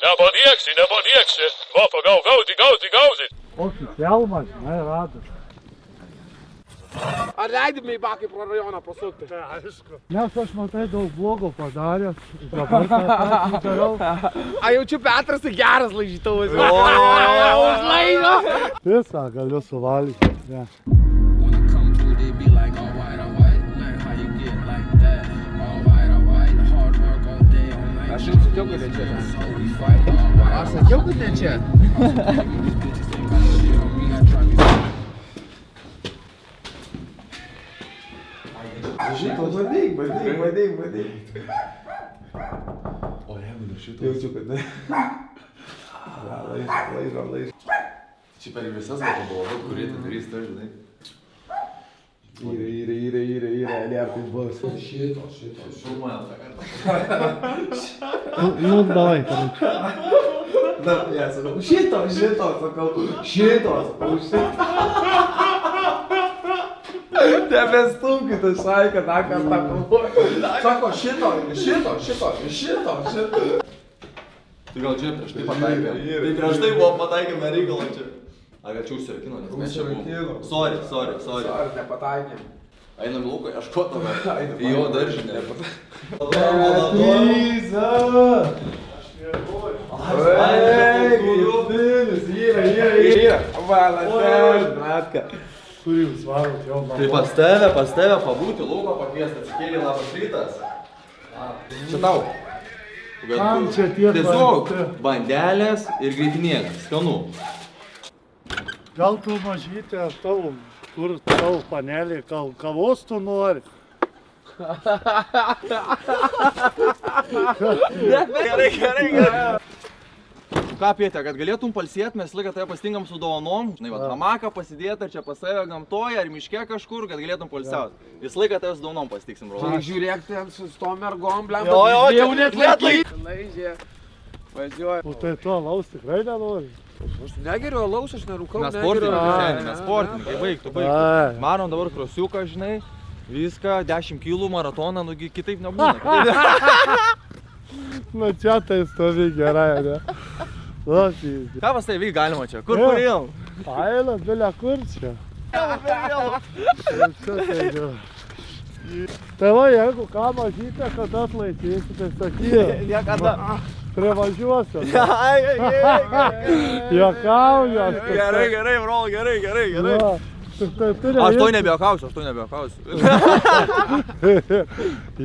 Nepaniegsi. Va, gauzi. Kokį kelmą, žinai, radus. Ar leidime į bakai pro rajoną pasukti? Aišku. Nes aš matai daug blogo padaręs. Dabar tą patį darau. A jaučiu Petras tai geras laižytuvas. Užlaižo. Visą galiu suvalgyti. Ne. Aš jau sakiau, kad ne čia. Aš sakiau, kad ne čia. Šito, bandyk. O jeigu dar šito. Jaučiu, kad ne. Laižo. Čia per visas gal buvo, kurie tai darys, tai žinai. Yra, liartai bus. Šito, šurmuojam tą kartą. Nu, davai, karai. Dar, ja, sakau, šito. Nebestumkite šaiką, tą kartą kovoju. Sako, šito. Tai gal čia prieš tai pataikė. Tai prieš tai buvo pataikė reikalą čia. A, gal čia užsirakino, nes mes čia buvom. Sorry. Sorry, nepataikėm. Einam į lauką, ieškotame. Į jo daržinę. Yra. Valandas, bratka. Kur jūs varot jau namo? Tai pas tave pabūti, lauką pakviesti, atsikėlė labas rytas. Čia tau. Kam čia tiek Tiesiog bandyti? bandelės ir greitinėlės, skanu. Gal tu mažytė, kur tavo panelė, kavos tu nori? Gerai. Ką, Pietė, kad galėtum palsėt, mes laiką tave pastingam su dovanom. Žinai, hamaką pasidėtą čia pas save gamtoje ar miške kažkur, kad galėtum palsiaut. Vis laiką tave su dovanom pastiksim, brol. Tai žiūrėk ten su tom mergom, blem. Jo, jau čia net neatlaik. Laižė. Važiuoja. O tai tu alaus tikrai nenori? Aš negeriu alaus, aš nerūkau. Mes sportininkai, baigtų. Marom dabar krosiuką, žinai, viską, 10 kilų maratoną, nugi kitaip nebūna. Nu čia tai stovi gerai, ne? Lopys. Ką pas tai vyk galima čia? Kur jau? Paėlą, bilia kur čia? Tai va, jeigu ką mažytė, kada atlaikysi, tai sakyk. Niekada. Privažiuosiu. Juokauju. Gerai, brol, gerai. Aš to nebejuokausiu.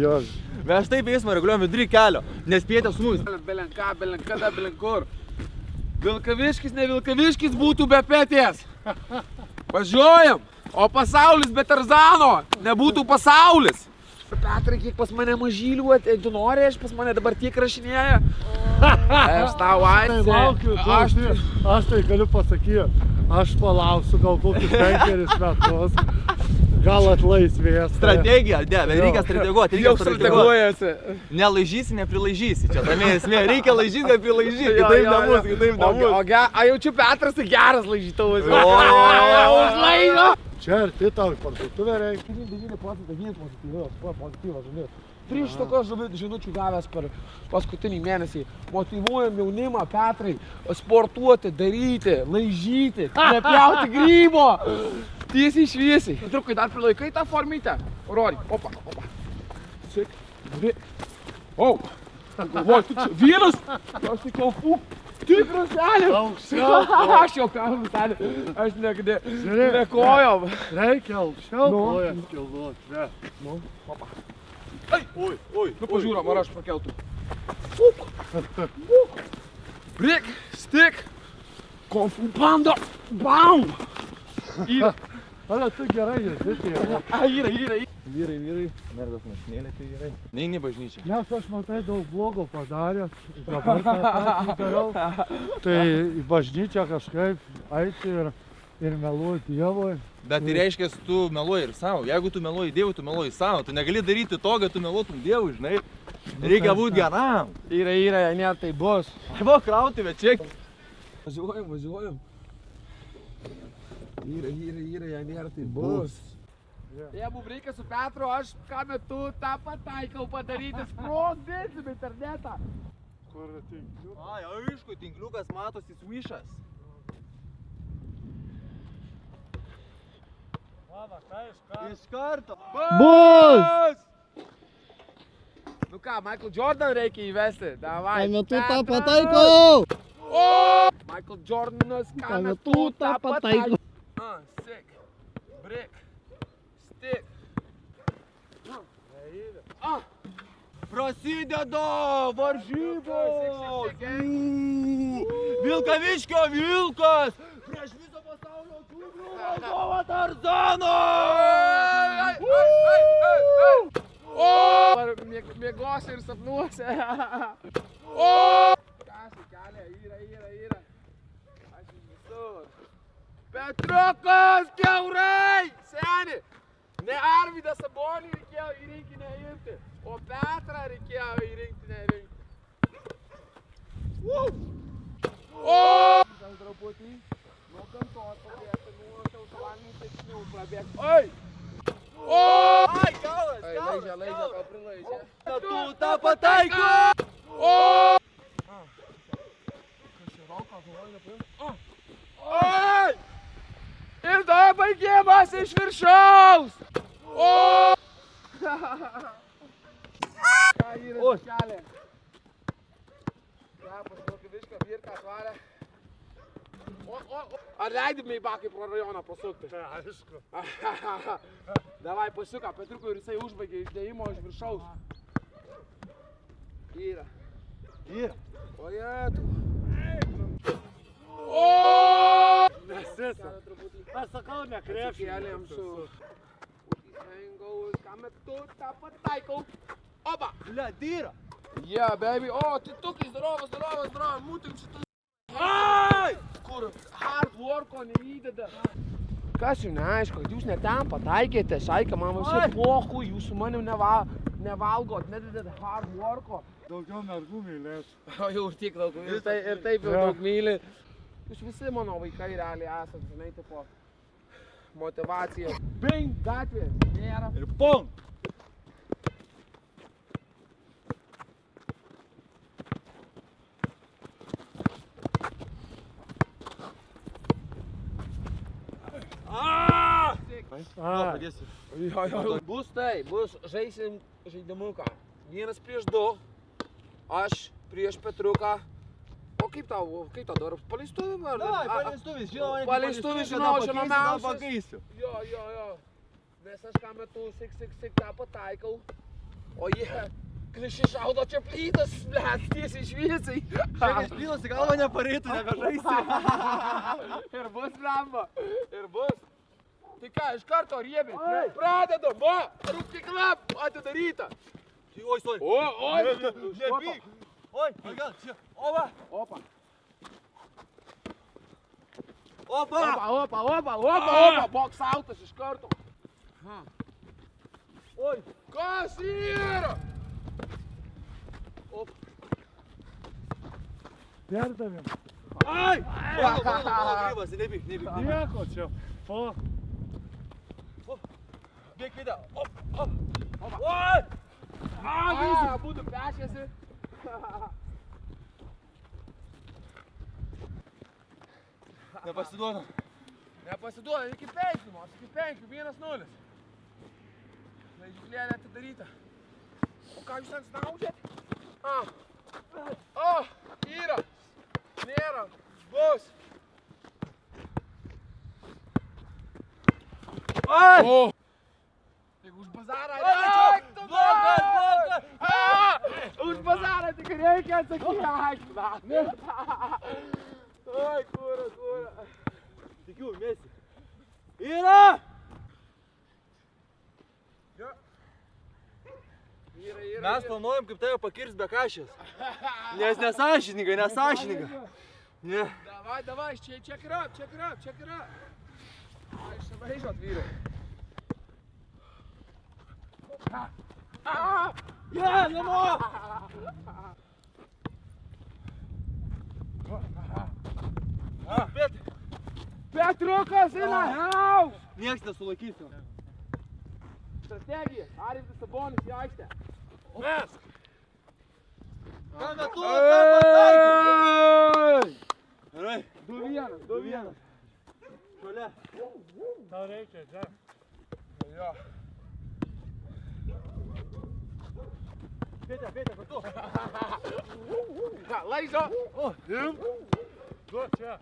Jos. Mes taip eismą reguliuojam vidury kelio, nes Pietė su mumis. Belenkur. Vilkaviškis, ne Vilkaviškis būtų be Petės. Važiuojam, o pasaulis be Tarzano nebūtų pasaulis. Petrai, kiek pas mane mažylių, tu nori, pas mane dabar tiek rašinėja. Aš tau atsė. Aš tai galiu pasakyti, aš palauksiu gal kokius 5 metus. Gal atlaisvės. Strategija, reikia strateguoti. Jau strateguojasi. Nelaižysi, neprilaižysi. Čia tame esmė, reikia laižyti, neprilaižyti. Kitaip nebus. A jaučiu Petras tai geras laižytuvas. Užlaižo. Čia ir tai tau į parduotuvę reikia. 99% pozityvas, žinai. 3 tokios žinučių gavęs per paskutinį mėnesį. Motyvuojam jaunimą, Petrai, sportuoti, daryti, laižyti, nepjauti grybo. Tiesiai šviesiai. Trukai, dar prilaikai tą formytę. Rory, opa. Sik, dvi. O, galvoju, tu čia vyras? Aš tik kalpu. Tikras selis. Aukščiau. Aš jau kalbu selis. Aš nekojom. Reikia aukščiau. Kojas kilnuot. Nu, opa. Oi. Nu, pažiūram, ar aš pakeltų. Fuk. Brik, stik. Kung Fu Panda. Bam. Yra. Ale tu gerai jėzitė. Yra. Vyrai. Mergos mašinėlė, tai gerai. Neini bažnyčią. Nes aš matai daug blogo padaręs. Dabar tą patį darau. Tai į bažnyčią kažkaip eiti ir meluoti Dievui. Bet tai reiškia, tu meluoji ir savo. Jeigu tu meluoji Dievui, tu meluoji savo. Tu negali daryti to, kad tu meluotum Dievui, žinai. Reikia būti geram. Yra, ne, tai bus. Arba krauti, bet čia. Važiuojam. Yra, nėra, tai bus. Jeigu reikia su Petru, aš ką metu tą pataikau padaryti, sprogdinsim internetą. kur tinkliukas. Ai, aišku, tinkliukas matosi svišas. Mama, ką Iš karto. Bus! Nu ką, Michael Jordan reikia įvesti. Davai. Ką metu tą Petras. pataikau! O! Michael Jordanas, ką metu tą pataikau. Sick. Brick. Stick. Prasideda varžybos! Sick. Vilkaviškio Vilkas! Prieš viso pasaulio čiūdrų vadovą Tarzaną! O! Mėgose ir sapnuose. O! Kasai kelia, yra. Aš visur. Petrukas, kiaurai! Seni! Ne Arvydą Sabonį reikėjo į rinkinę imti, o Petrą reikėjo į rinkinę rinkti. O! Gal truputį nuo gamtos pabėgti, nuo sausalanių tekšnių prabėgti. Oi! O! Ai, galas, Laižia, gal prilaižia. Tu tą pataiko! O! Kas čia rauka, galvoju, nepaim? Oi! Ir dar baigimas iš viršaus! O! Ką yra kelią? Ką, pašalkai višką, virką atvarę. Ar leidime į bakai pro rajoną pasukti? Aišku. Davai pasuka, Petriukui ir jisai užbaigė išdėjimo iš viršaus. Yra. O jėtų. O! Nesisa. Aš sakau, nekrepšį. Kėlėm su... Ką metu tą pataikau. Oba! Bля, dyra! Yeah, baby. O, titukai, zdorovas, mūtim šitus. Ai! Kur hard worko neįdeda. Kas jums neaišku, kad jūs ne ten pataikėte, šaika, man visi pohu, jūs su manim nevalgot, nededat hard worko. Daugiau mergų mylėt. O jau ir tiek daug, ir taip jau daug myli. Jūs visi mano vaikai realiai esat, žinai, tipo motivacija. Bing, gatvė, nėra. Ir pum! Padėsiu. Bus tai, žaisim žaidimuką. 1 prieš 2, aš prieš Petruką. O kaip tau dabar? Paleistuvį ar? Dai, paleistuvis, žinoma, Paleistuvis, žinau, žinomiausias. Pakaisiu. Jo. Nes aš ką metu sik tą pataikau. O jie kliši šaudo čia plytas, blėt, tiesiai šviesiai. Šiek plytas į galvą nepareitų, nebežaisi. Ir bus, blemba, ir bus. Tai ką, iš karto riebint. Pradedam, va, rūkykla atidaryta. Oi, sorry. Oi, Nepyk. Oi, gal, čia. Opa. Opa, boks autas iš karto. Oi. Kas yra? Perdavėm. Ai! Grybas, nepyk. Nieko čia. O. Bėk video. Oi! Būtų pešėsi. Nepasiduodam. Nepasiduodam, iki 5, 1-0. Laižyklėlė atidaryta. O ką jūs ten snaudžiat? Yra. Nėra. Bus. Ai! Tik už bazarą. Blokas! Už bazarą tik reikia atsakyti. Oi, kūra. Tikiu, mėsi. Yra! Mes planuojam, kaip tave pakirs be kašės. Nes nesąžininga. Ne. Davai, check it up. Išsivažiuot, vyrai. Namo! Petrukas, eina! Nieks nesulaikys. Strategija. Arvydas Sabonis į aikštę. Mesk. Ką metu, ką pataikau. Gerai. 2-1. Šalia. Tau reikia, čia. Jo. Pėtė, kartu. Laižo. Duok čia.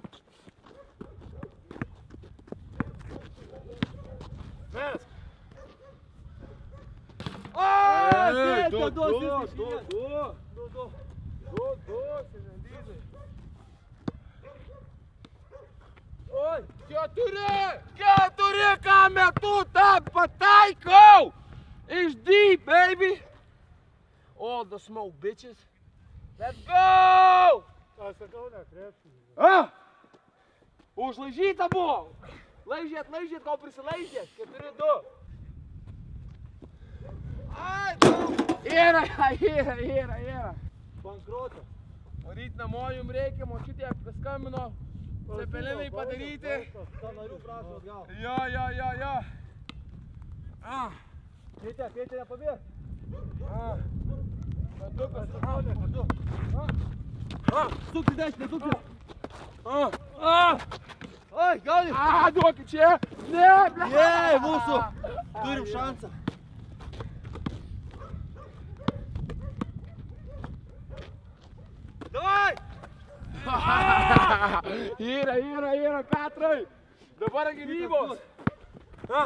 Mes. Pėtė, Du, duos du, viskas du, išvien. du. Oi, 4, ką metu tą pataikau! Iš deep, baby! All the smoke, bitches. Let's go! Aš sakau, ne, krepšinį. Užlaižyta buvo! Laižėt, kol prisilaižėt. 4-2. Ai, daug! Yra. Bankrotas. Varyt namo jums reikia, močiutė paskambino. Cepelinai padaryti. Sanarių prašo atgal. Jo. Pėtė, nepabėg. Sukti dešinę, sukti. Oi, gauni. Duokit čia. Ne, ble. Jei, mūsų. Turim šansą. Davai! Yra, Petrai. Dabar gynybos. Yra!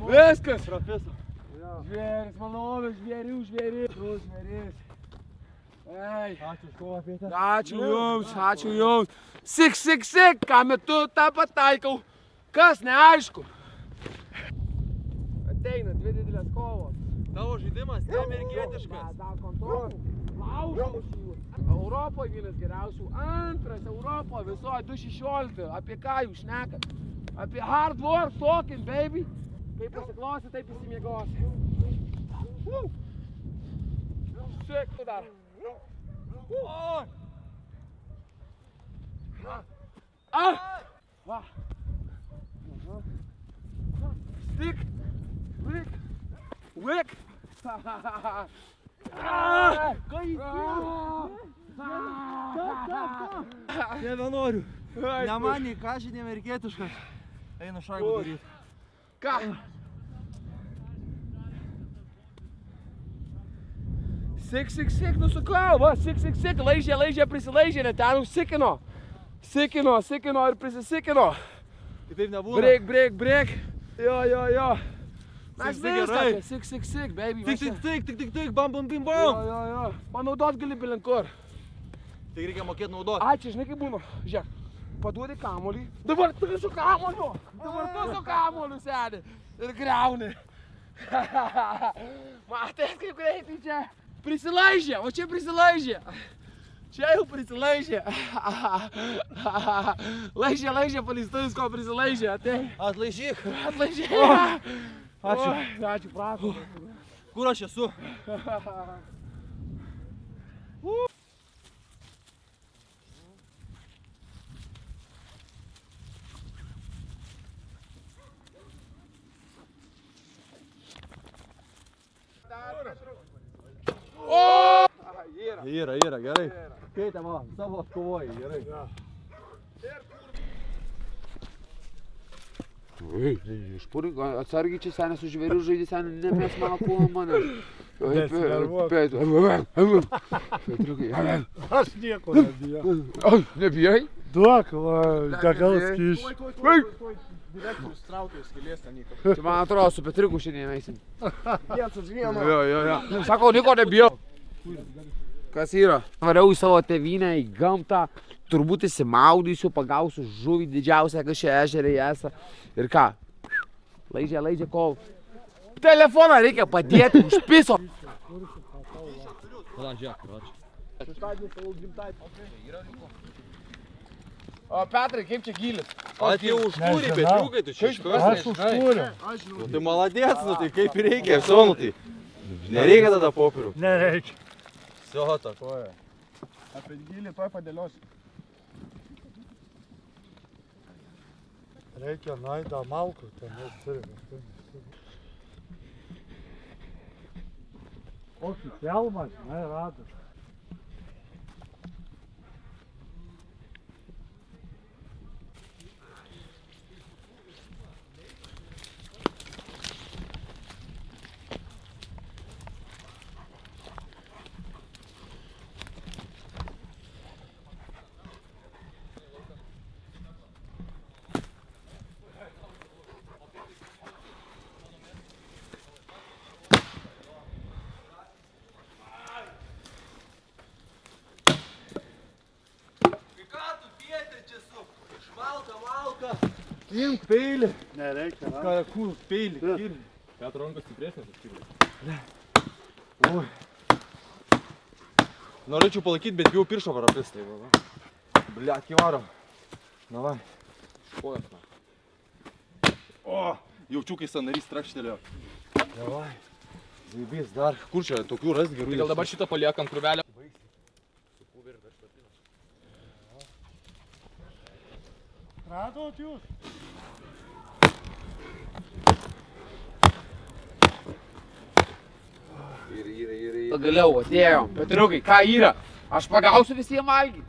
Viskas. Profesor. Žvėris, malonas, žvėris. Ei. Ačiū už kovą, Pėtė. Ačiū jums. Sik, ką metu tą pataikau. Kas neaišku. Ateina 2 didelės kovos. Tavo žaidimas neamerikietiškas. Dar kontrolė. Laužom šį. Europoje vienas geriausių. Antras Europoje visoje 216. Apie ką jūs šnekat? Apie hard work talking, baby. Kaip pasiklosi, taip įsimiegosi. Sik, tu dar. Stick. Wick. Nebenoriu. Nemanį, ką žinė amerikietiškas. Einu šaibų daryti. Ką? Sik, nusukau, va, sik, laižė, prisilaižė, net ten užsikino. Sikino ir prisisikino. Kitaip nebūna. Break. Jo. Mes gerai. viską, sik, baby. Tik, bam. Jo. Panaudot gali bilinkur. Tik reikia mokėti naudoti. Ai, čia žinai kaip būna. Žiūrėk, paduodi kamuolį. Dabar tu su kamuoliu sėdi ir griauni. Matėt, kaip greitai čia prisilaižė, o čia prisilaižė. Čia jau prisilaižė. Laižė, paleistais, ko prisilaižė. Atlaižyk. Ačiū, prašau. Kur aš esu? Yra, gerai. Keitė, va, savo atkovojai, gerai. Išpūrink, atsargiai čia senės už žvėrių žaidį, senė, nemės mano kūno mane. Aš nieko nebijau. Nebijai? Duok, va, degalas kyšį. Direktorius traukė skilės ten Niko. Čia man atrodo, su Petriku šiandien eisim. Viens už vieną. Jo. Sako, Niko nebijau. Kas yra? Variau į savo tėvynę, į gamtą. Turbūt įsimaudysiu, pagausiu žuvį didžiausią, kas čia ežeriai esą. Ir ką? Laižė, kol. Telefoną reikia padėti, užpiso. O Petrai, kaip čia gylis? O tai užkūrė, Petriukai, tu čia iškart. Aš užkūriau. Nu tai maladėts, nu tai kaip reikia, viso, nu tai. Nereikia tada popierių. Nereikia. Viso, takoja. Apie gylį toj padėliosiu. Reikia naidą malkų, ten mes turime. Kokį kelmą, žinai, radas. Imk peilį. Nereikia, na. Ką, kur peilį? Petro rankos stipresnės atskirti. Oi. Norėčiau palaikyti, bet bijau piršo parapis. Tai va. Bliat, įvarom. Davai. Škojas, man. O, jaučiu, kai sanarys trakštelėjo. Davai. Zaibys dar. Kur čia tokių ras gerų? Gal dabar šitą paliekam krūvelę. Radot jūs? Pagaliau atėjom. Petriukai, ką yra? Aš pagausiu visiems valgyti.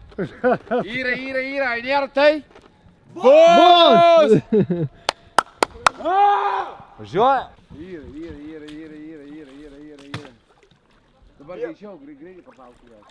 Yra, nėra tai? Bus! Važiuoja. Yra. Dabar greičiau, greitai papausiu ją.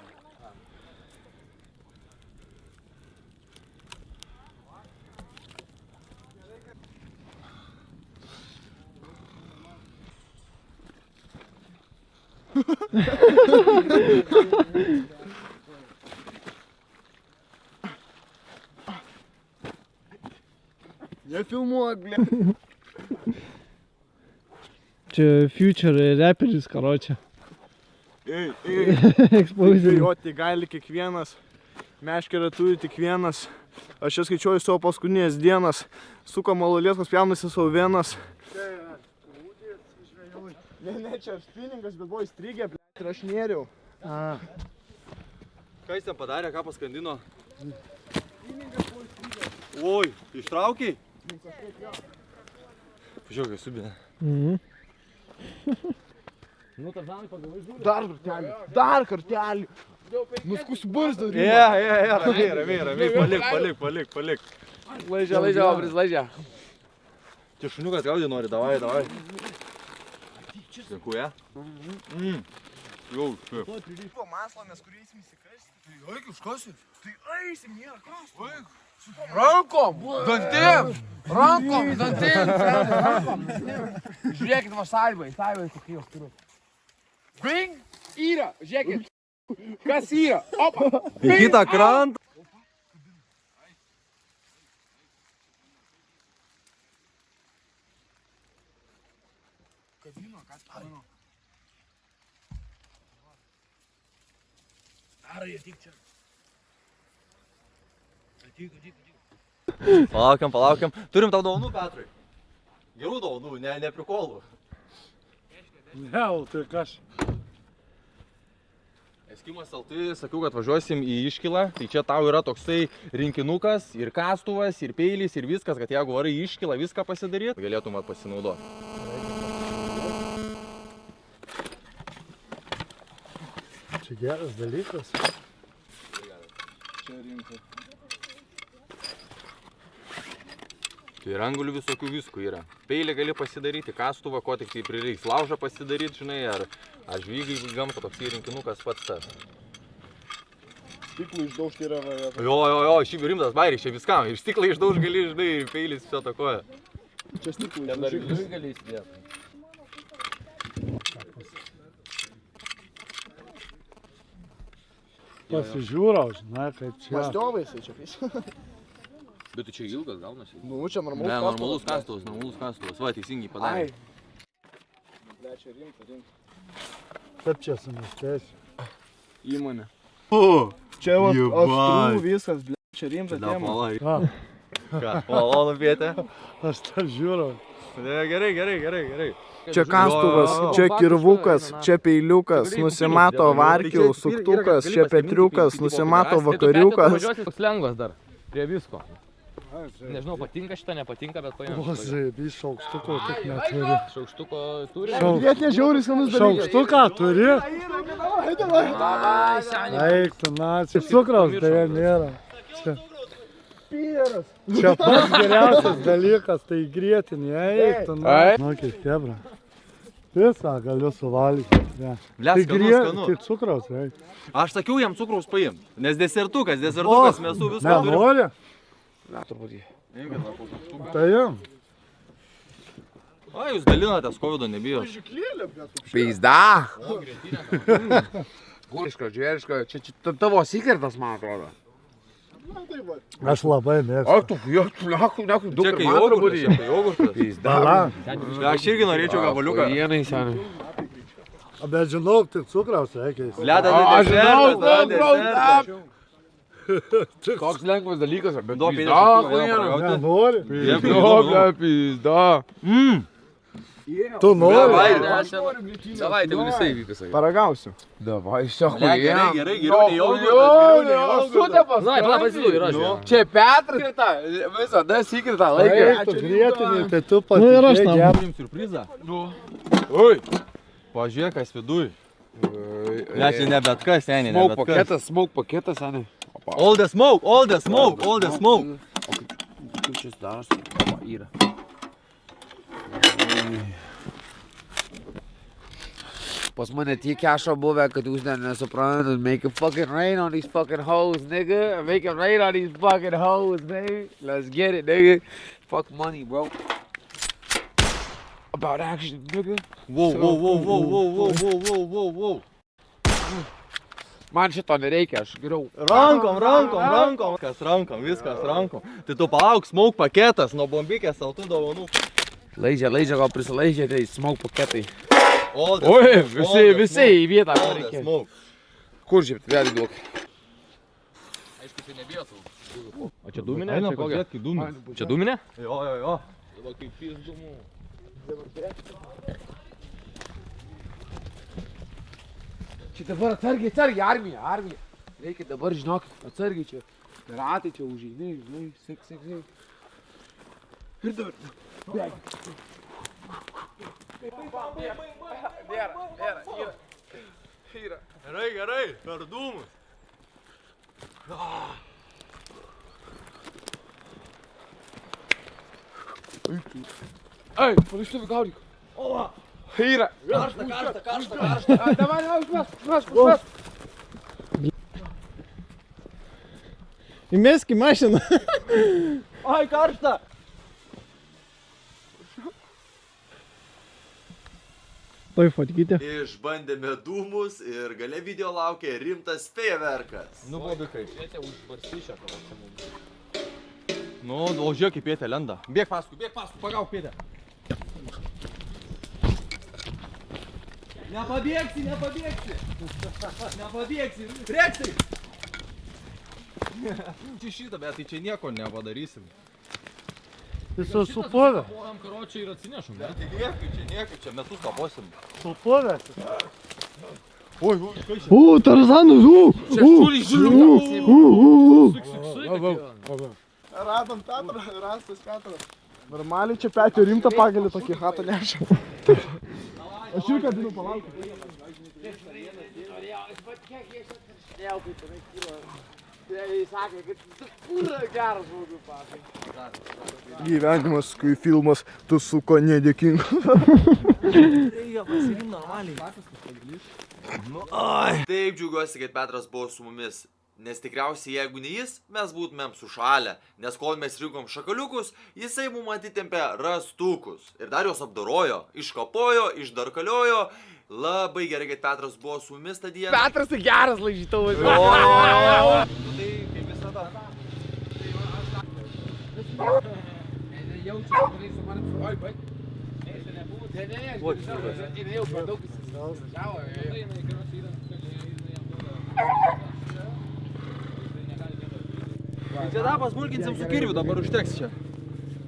Nefilmuok, bля. Čia future raperis, karočią. Ei, Exposing. tai gali kiekvienas, meškerę turi tik vienas. Aš čia skaičiuoju savo paskutinės dienas, suko malolėskos pjaunasi savo vienas. Ne, čia spiningas, bet buvo įstrigę, ir aš nėriau. Ką jis ten padarė, ką paskandino? Oi, ištraukiai? Pažiūrėk, kaip subinė. Dar kartelį. Nuskus barzdą Ramiai, palik. Laižia. Čia šuniukas gaudį nori, davai. Dėkuja. Jau, škaip. Maslą mes kur eisim įsikasti. Tai eik, užkasi. Tai eisim, nėra kas. Rankom, dantim. Žiūrėkit, va salvai kokie jos turiu. Bing, yra, žiūrėkit. Kas yra? Opa. Į kitą krantą. Kabino, kas parino. Palaukiam. Turim tau dovanų, Petrai. Gerų dovanų, ne prikolų. Ne, tai kas? Eskimas LT, sakiau, kad važiuosim į iškilą. Tai čia tau yra toksai rinkinukas, ir kastuvas, ir peilis, ir viskas, kad jeigu varai į iškilą viską pasidaryti, galėtum pasinaudoti. Čia geras dalykas. Čia rimta. Tai rangulių visokių viskų yra. Peilį gali pasidaryti, kastuvą, ko tik tai prireiks. Laužą pasidaryti, žinai, ar žvygai gamta, toksai rinkinukas pats tas. Stiklų išdaužti yra va. Jo, šiaip rimtas bairis, čia viskam. Iš stiklą išdauž gali, žinai, peilis visą takoja. Čia stiklų Dar gali įsidėti. Pasižiūrau, žinai, kaip čia. Mastiovai jisai čia kai. Bet tai čia ilgas gaunasi. Nu, čia normalus Ne, normalus kastuvas. Va, teisingai padarė. Ble, čia rimta. Kaip čia sumestėsiu? Įmonė. Čia va, astrų viskas, ble, čia rimta tema. Malonu, Pietė. Aš tą žiūrau. Gerai. Čia kastuvas, čia kirvukas, čia peiliukas, nusimato varkių, suktukas, čia petriukas, nusimato vakariukas. Toks lengvas dar, prie visko. Nežinau, patinka šitą, nepatinka, bet paėmėm. O, žaibys, šaukštuko tik neturi. Šaukštuko turi. Net nežiauri skanus dalykas. Šaukštuką turi? Eik, tu nacija. Cukraus beje nėra. Čia pats geriausias dalykas, tai grietinė. Eik, tu nacija. Nu, kaip kebra. Visą galiu suvalgyti. Ne. Bles, skanu. Tai cukraus reikia. Aš sakiau jam cukraus paim, nes desertukas mėsų viską turi. Nenori? Na, turbūt jį. Tai jam. O, jūs dalinatės, covido nebijo. Pizda. Guriška, džeriška, čia tavo sikirtas, man atrodo. Aš labai mėgstu. O, tu, neku, Čia kai jogurtas. Pizda. Aš irgi norėčiau gabaliuką. Vienai, seniai. Bet žinau, tai cukraus reikia. Leda Aš žinau, desertas. Koks lengvas dalykas, bet Duok pizda, pėdės, Nenori? pizda. Tu nori? Davai, tai visai vykas. Paragausiu. Davai, sako, Gerai, geriau nei jogurtas. Sutepas. Na, pala, pasidu, yra. Čia Petras. Visada sikirtą laikė. Eik, tu grietinį, tai tu Nu ir aš patikėk tam. jam. Turim surprizą. Oi. Pažiūrėk, kas viduj. Ne, čia ne bet kas, seniai, ne Smoke bet kas. paketas, smoke paketas, seniai. All the smoke, all the smoke, all the smoke. Kaip šis darosi? Va, yra. Pas mane tiek kešo buvę, kad jūs dar nesuprantat. Make it fucking rain on these fucking hoes, nigga. Make it rain on these fucking hoes, baby. Let's get it, nigga. Fuck money, bro. About action, nigga. Wow. Man šito nereikia, aš geriau. Rankom. Viskas rankom. Tai tu palauk, smoke paketas, nuo bombikės saltų dovanų. Leidžia, gal prisileidžia, tai smoke paketai. All the Oi, smoke, visi į vietą, ko all the reikia. smoke. Kur šiaip, vėlgi duok. Aišku, tai nebijotų. O čia dūminė? Eina Čia kokia? pažiūrėk, kai dūmis. Čia dūminė? Jo. Va, kaip pizdumų. Čia dabar atsargiai, armija. Reikia dabar, žinokit, atsargiai čia. Ratai čia užeini, žinai, sek. Ir dabar, bėgi. Yra. Gerai, per dūmus. Ei, palištuvi gaudyk. O, yra. Karšta. Davai, užmes. Įmesk į mašiną. Ai, karšta. Toj fotkite. Išbandėme dūmus ir gale video laukia rimtas fejerverkas. Nu, bobikai. Šietė užbarstyšę, karočią mums. Nu, o žiūrėk, kaip Pėtė lenda. Bėk paskui, pagauk Pėtę. Nepabėgsi. Reksai. Čia šitą, bet tai čia nieko nepadarysim. Jis supuvę. Pojam karočią ir atsinešom. Tai nieko, čia metus kaposim. Supuvę. Tarzanus, Radom Petrą, rastas Petras. Normaliai čia Petio rimtą pagalį tokį hatą neša. Aš ir kabinu palaukti. Gyvenimas, kai filmas, tu suko nedėkinga. Taip džiaugiuosi, kad Petras buvo su mumis. Nes tikriausiai jeigu ne jis, mes būtumėm sušalę. Nes kol mes rinkom šakaliukus, jisai mum atitempė rastukus. Ir dar juos apdorojo, iškapojo, išdarkaliojo. Labai gerai, kad Petras buvo su mumis tą dieną. Petras tai geras laižytuvas. Tai kaip visada. Jaučiu, kad su manim su... Oi, baig. Ne, jau per daug įsivažiavo. Čia dar pasmulkinsim su kirviu, dabar užteks čia.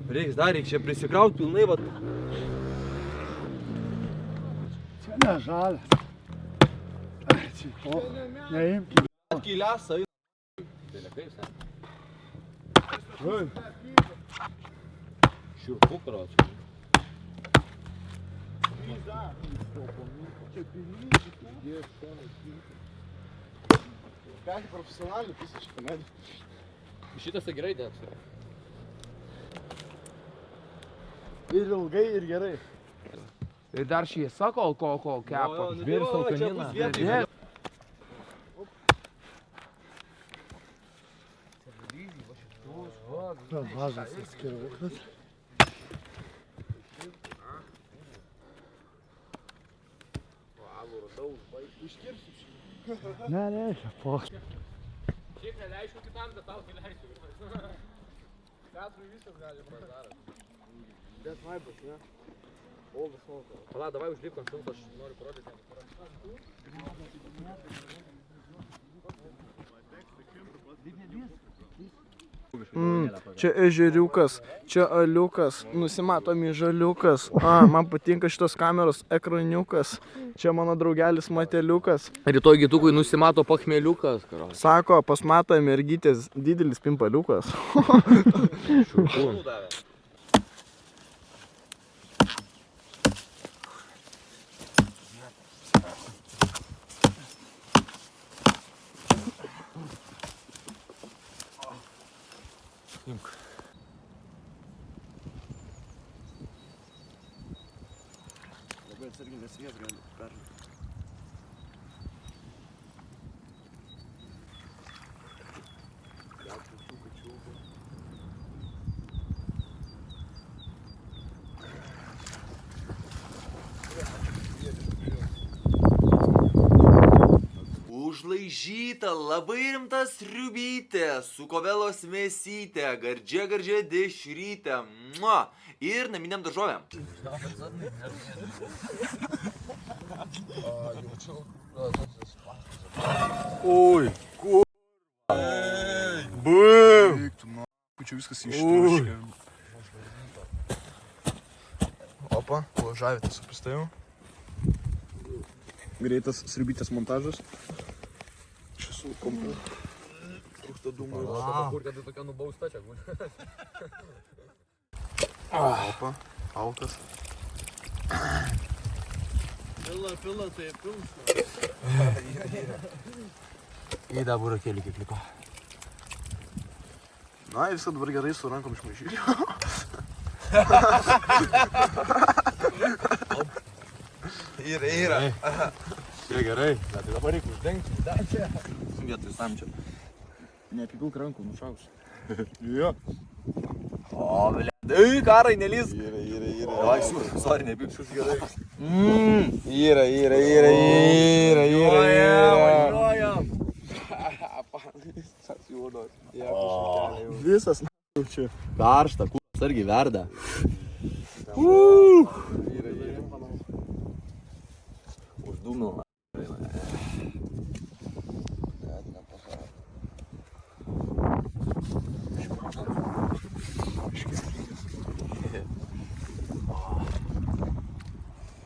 Reiks čia prisikraut pilnai, vat. Čia nežalia. Neimk. Atkylęs, Šiurpu, karoč. Ką, profesionaliai, pusė šitą medį. Šitas tai gerai dėks. Ir ilgai, ir gerai. Ir dar šviesa kol kepa. Žvėris alkanina. Mažas skirvukas. Ne, reikia, po. Šiaip neleisčiau kitam, bet tau tai leisčiau. Teatrui viskas galima. Bet vaibas, ne? Pala, davai užlipk ant šilto, aš noriu parodyti. Čia ežeriukas, čia aliukas, nusimatomi žaliukas. Man patinka šitos kameros ekraniukas. Čia mano draugelis Mateliukas. Rytoj gitukui nusimato pachmeliukas, karoč. Sako, pas matą mergytės didelis pimpaliukas. Labai atsargiai, nes vėjas gali perlipti. Užlaižyta labai rimta sriubytė, su kovelos mėsytė, gardžia dešrytė. Mua! Ir naminiam daržovėm. Oi, kur... Bum! Čia viskas ištuškia. Opa, žavėtės su pistavimu. Greitas sriubytės montažas. Čia su kompu. Trūksta dūmų. Kur kad tokia nubausta čia būtų. Opa, aukas. Pila, tai pils. Į tą burokėlį kiek liko. Na, viską dabar gerai su rankom išmaišyti. Yra. Čia gerai, bet tai dabar reikia uždengti. Vietoj samčio. Neapipilk rankų, nušaus. Jo. O, blė. Ei, karai, nelys. Yra. Ai, sorry, nepipšius gerai. Yra. Visas čia. Karšta, kūras argi verda. Uždūmino.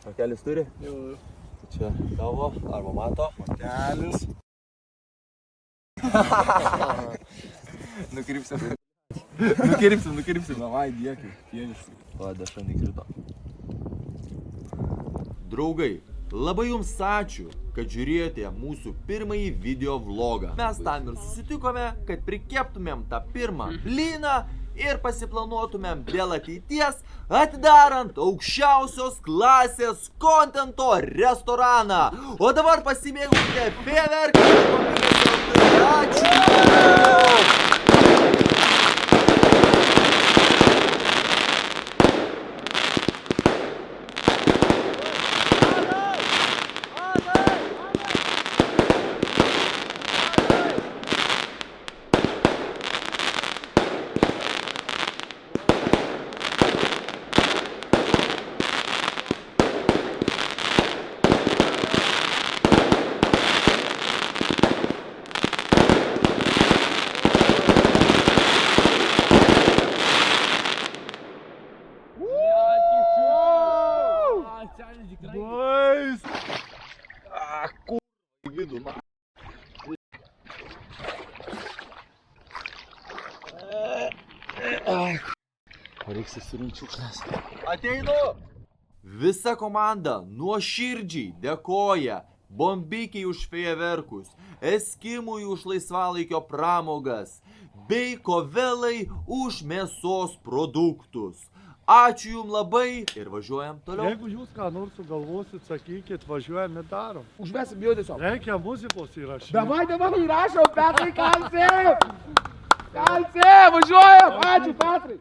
Pakelis turi? Jau. Čia tavo, arba mato. Kelis. Nukirpsim. Davai, dėkui. Pieniškai. O, dešra nekrito. Draugai, labai jums ačiū, kad žiūrėjote mūsų pirmąjį video vlogą. Mes tam ir susitikome, kad prikeptumėm tą pirmą blyną ir pasiplanuotumėm dėl ateities, atidarant aukščiausios klasės kontento restoraną. O dabar pasimėgaukite fejerverkais. Ačiū! Reiks įsirinkti šiukšles. Ateinu! Visa komanda nuoširdžiai dėkoja Bombikiai už fejerverkus, Eskimui už laisvalaikio pramogas, bei Kovelai už mėsos produktus. Ačiū jums labai ir važiuojam toliau. Jeigu jūs ką nors sugalvosit, sakykit, važiuojam ir darom. Užvesim jau tiesiog. Reikia muzikos įrašyti. Davai, įrašom, Petrai, kalsi! Kalsi, važiuojam! Ačiū, Petrai!